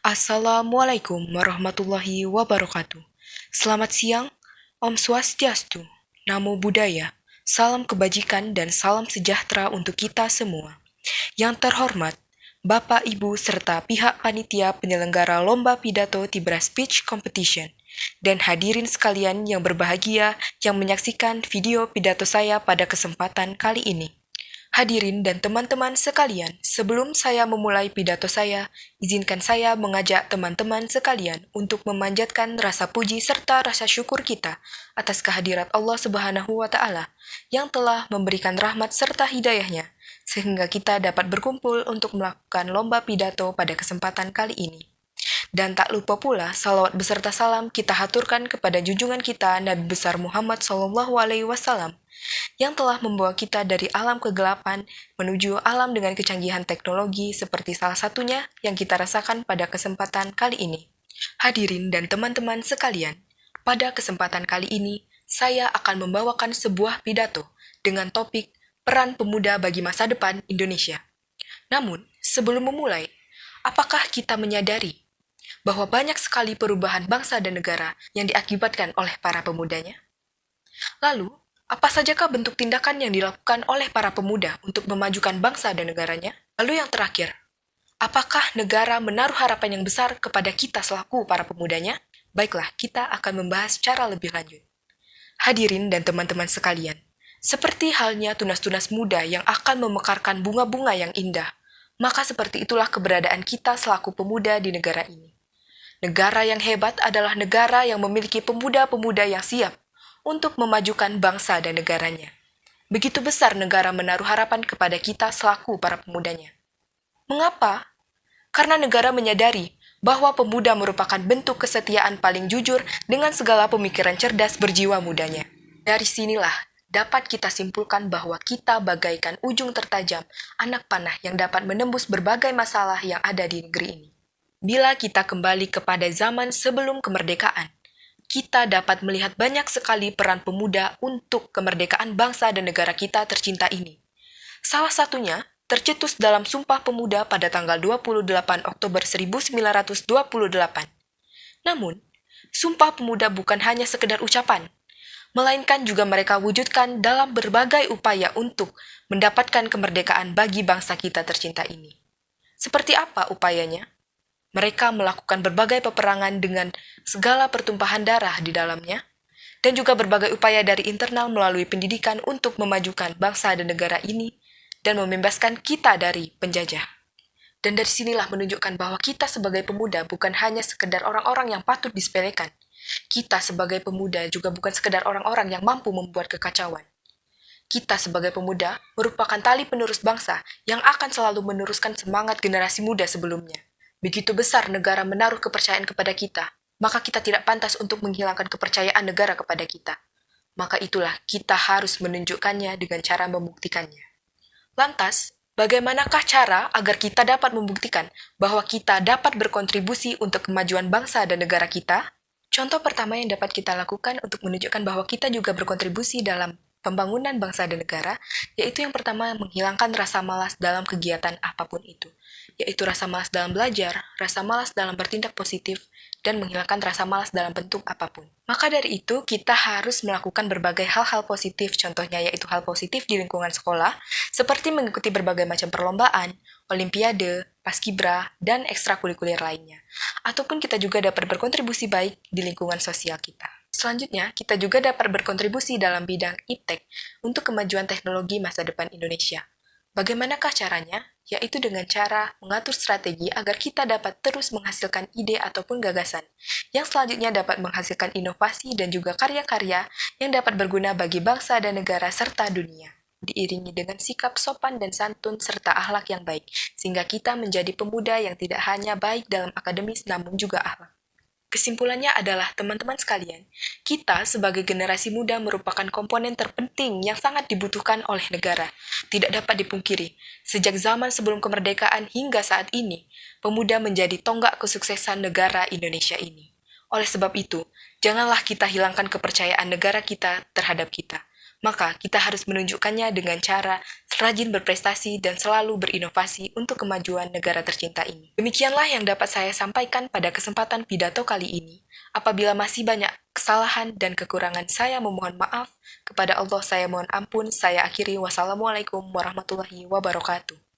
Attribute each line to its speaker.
Speaker 1: Assalamualaikum warahmatullahi wabarakatuh. Selamat siang, Om Swastiastu, Namo Buddhaya, salam kebajikan dan salam sejahtera untuk kita semua. Yang terhormat, Bapak, Ibu, serta pihak panitia penyelenggara Lomba Pidato Tibra Speech Competition, dan hadirin sekalian yang berbahagia yang menyaksikan video pidato saya pada kesempatan kali ini. Hadirin dan teman-teman sekalian, sebelum saya memulai pidato saya, izinkan saya mengajak teman-teman sekalian untuk memanjatkan rasa puji serta rasa syukur kita atas kehadirat Allah Subhanahu wa Ta'ala yang telah memberikan rahmat serta hidayahnya, sehingga kita dapat berkumpul untuk melakukan lomba pidato pada kesempatan kali ini. Dan tak lupa pula, salawat beserta salam kita haturkan kepada junjungan kita Nabi besar Muhammad SAW yang telah membawa kita dari alam kegelapan menuju alam dengan kecanggihan teknologi seperti salah satunya yang kita rasakan pada kesempatan kali ini. Hadirin dan teman-teman sekalian, pada kesempatan kali ini saya akan membawakan sebuah pidato dengan topik peran pemuda bagi masa depan Indonesia. Namun, sebelum memulai, apakah kita menyadari bahwa banyak sekali perubahan bangsa dan negara yang diakibatkan oleh para pemudanya? Lalu, apa sajakah bentuk tindakan yang dilakukan oleh para pemuda untuk memajukan bangsa dan negaranya? Lalu yang terakhir, apakah negara menaruh harapan yang besar kepada kita selaku para pemudanya? Baiklah, kita akan membahas secara lebih lanjut. Hadirin dan teman-teman sekalian, seperti halnya tunas-tunas muda yang akan memekarkan bunga-bunga yang indah, maka seperti itulah keberadaan kita selaku pemuda di negara ini. Negara yang hebat adalah negara yang memiliki pemuda-pemuda yang siap untuk memajukan bangsa dan negaranya. Begitu besar negara menaruh harapan kepada kita selaku para pemudanya. Mengapa? Karena negara menyadari bahwa pemuda merupakan bentuk kesetiaan paling jujur dengan segala pemikiran cerdas berjiwa mudanya. Dari sinilah dapat kita simpulkan bahwa kita bagaikan ujung tertajam anak panah yang dapat menembus berbagai masalah yang ada di negeri ini. Bila kita kembali kepada zaman sebelum kemerdekaan, kita dapat melihat banyak sekali peran pemuda untuk kemerdekaan bangsa dan negara kita tercinta ini. Salah satunya tercetus dalam Sumpah Pemuda pada tanggal 28 Oktober 1928. Namun, Sumpah Pemuda bukan hanya sekedar ucapan, melainkan juga mereka wujudkan dalam berbagai upaya untuk mendapatkan kemerdekaan bagi bangsa kita tercinta ini. Seperti apa upayanya? Mereka melakukan berbagai peperangan dengan segala pertumpahan darah di dalamnya, dan juga berbagai upaya dari internal melalui pendidikan untuk memajukan bangsa dan negara ini, dan membebaskan kita dari penjajah. Dan dari sinilah menunjukkan bahwa kita sebagai pemuda bukan hanya sekedar orang-orang yang patut disepelekan. Kita sebagai pemuda juga bukan sekedar orang-orang yang mampu membuat kekacauan. Kita sebagai pemuda merupakan tali penerus bangsa yang akan selalu meneruskan semangat generasi muda sebelumnya. Begitu besar negara menaruh kepercayaan kepada kita, maka kita tidak pantas untuk menghilangkan kepercayaan negara kepada kita. Maka itulah kita harus menunjukkannya dengan cara membuktikannya. Lantas, bagaimanakah cara agar kita dapat membuktikan bahwa kita dapat berkontribusi untuk kemajuan bangsa dan negara kita? Contoh pertama yang dapat kita lakukan untuk menunjukkan bahwa kita juga berkontribusi dalam pembangunan bangsa dan negara, yaitu yang pertama menghilangkan rasa malas dalam kegiatan apapun itu, yaitu rasa malas dalam belajar, rasa malas dalam bertindak positif, dan menghilangkan rasa malas dalam bentuk apapun. Maka dari itu, kita harus melakukan berbagai hal-hal positif, contohnya yaitu hal positif di lingkungan sekolah, seperti mengikuti berbagai macam perlombaan, olimpiade, paskibra, dan ekstrakurikuler lainnya. Ataupun kita juga dapat berkontribusi baik di lingkungan sosial kita. Selanjutnya, kita juga dapat berkontribusi dalam bidang iptek untuk kemajuan teknologi masa depan Indonesia. Bagaimanakah caranya? Yaitu dengan cara mengatur strategi agar kita dapat terus menghasilkan ide ataupun gagasan, yang selanjutnya dapat menghasilkan inovasi dan juga karya-karya yang dapat berguna bagi bangsa dan negara serta dunia, diiringi dengan sikap sopan dan santun serta akhlak yang baik, sehingga kita menjadi pemuda yang tidak hanya baik dalam akademis namun juga akhlak. Kesimpulannya adalah, teman-teman sekalian, kita sebagai generasi muda merupakan komponen terpenting yang sangat dibutuhkan oleh negara. Tidak dapat dipungkiri, sejak zaman sebelum kemerdekaan hingga saat ini, pemuda menjadi tonggak kesuksesan negara Indonesia ini. Oleh sebab itu, janganlah kita hilangkan kepercayaan negara kita terhadap kita. Maka kita harus menunjukkannya dengan cara rajin berprestasi dan selalu berinovasi untuk kemajuan negara tercinta ini. Demikianlah yang dapat saya sampaikan pada kesempatan pidato kali ini. Apabila masih banyak kesalahan dan kekurangan, saya memohon maaf. Kepada Allah saya mohon ampun. Saya akhiri. Wassalamualaikum warahmatullahi wabarakatuh.